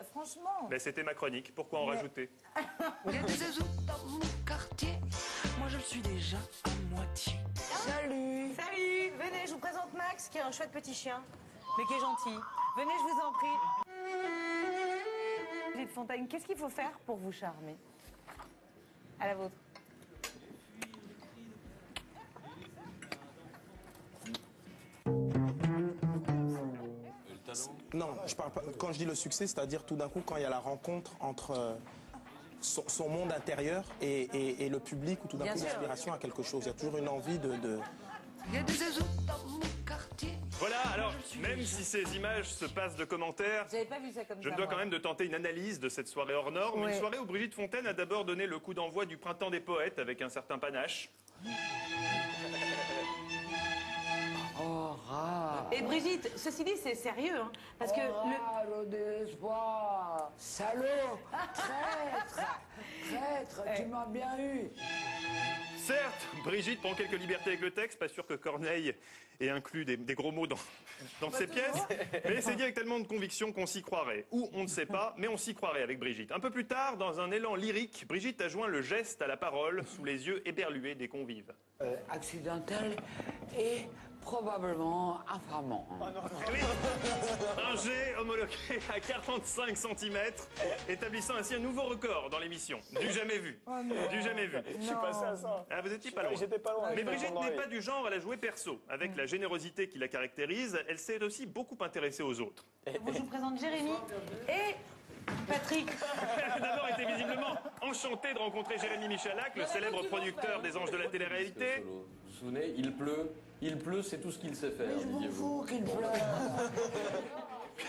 Franchement. Mais c'était ma chronique, pourquoi en rajouter? Il y a des zazous dans mon quartier. Moi je le suis déjà à moitié. Salut. Salut. Venez, je vous présente Max, qui est un chouette petit chien, mais qui est gentil. Venez, je vous en prie. Brigitte Fontaine, qu'est-ce qu'il faut faire pour vous charmer? À la vôtre. Non, je parle pas. Quand je dis le succès, c'est-à-dire tout d'un coup quand il y a la rencontre entre son monde intérieur et le public, ou tout d'un coup l'inspiration à quelque chose. Il y a toujours une envie de... Il y a des zazous dans mon quartier. Voilà, alors, même si ces images se passent de commentaires, J'avais pas vu ça comme ça. je me dois moi. quand même de tenter une analyse de cette soirée hors norme. Ouais. Une soirée où Brigitte Fontaine a d'abord donné le coup d'envoi du Printemps des Poètes avec un certain panache. Et Brigitte, ceci dit, c'est sérieux, hein, parce que le désespoir, salaud, traître, tu m'as bien eu. Certes, Brigitte prend quelques libertés avec le texte, pas sûr que Corneille ait inclus des gros mots dans ses pièces, mais c'est dit avec tellement de conviction qu'on s'y croirait. Ou on ne sait pas, mais on s'y croirait avec Brigitte. Un peu plus tard, dans un élan lyrique, Brigitte a joint le geste à la parole sous les yeux éberlués des convives. Accidentel et probablement infamant. Oui, un jet homologué à 45 cm, établissant ainsi un nouveau record dans l'émission. Du jamais vu. Du jamais vu. Je suis passé à ça. Ah, vous étiez pas loin. J'étais pas loin. Mais Brigitte n'est pas du genre à la jouer perso. Avec la générosité qui la caractérise, elle s'est aussi beaucoup intéressée aux autres. moi, je vous présente Jérémy et Patrick. Elle a d'abord été visiblement enchantée de rencontrer Jérémy Michalak, le célèbre producteur des Anges de la télé-réalité. Vous vous souvenez, il pleut, c'est tout ce qu'il sait faire, Je m'en disiez-vous. fous qu'il pleure.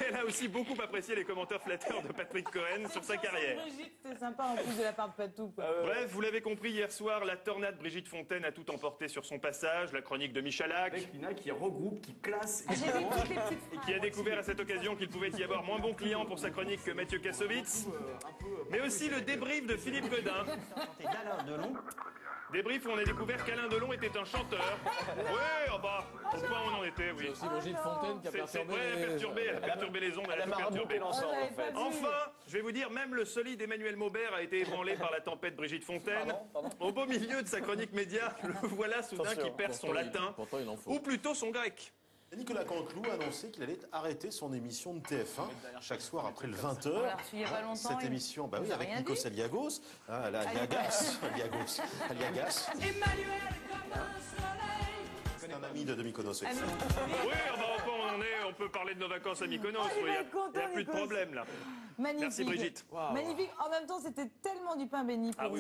Elle a aussi beaucoup apprécié les commentaires flatteurs de Patrick Cohen sur sa carrière. Brigitte, c'était sympa en plus de la part de Patou, quoi. Bref, vous l'avez compris, hier soir, la tornade Brigitte Fontaine a tout emporté sur son passage, la chronique de Michalak, Avec Lina qui regroupe, qui classe. J'ai vu toutes les petites et qui a découvert à cette occasion qu'il pouvait y avoir moins bon client pour sa chronique que Mathieu Kassovitz, mais aussi le débrief de Philippe Godin. Débrief où on a découvert qu'Alain Delon était un chanteur. Oui, oh bah, au point où on en était, oui. C'est aussi Brigitte Fontaine qui a Elle a perturbé les ondes, elle a tout perturbé. Enfin, je vais vous dire, même le solide Emmanuel Maubert a été ébranlé par la tempête Brigitte Fontaine. Au beau milieu de sa chronique média, le voilà soudain qui perd son latin, pourtant, il en faut. ou plutôt son grec. Nicolas Canteloup a annoncé qu'il allait arrêter son émission de TF1 chaque soir après le 20h. On l'a reçu il y a pas longtemps, Cette il- émission, bah il oui, nous a avec rien Nikos dit. Aliagos. Ah, là, Aliagas. C'est un ami de Mykonos aussi. Oui, oh bah, au point où on en est, on peut parler de nos vacances à Mykonos. Ah, il Il va être content, n'y a plus de Nikos. problème là. Magnifique. Merci Brigitte. Magnifique. En même temps, c'était tellement du pain béni pour Ah oui, vous.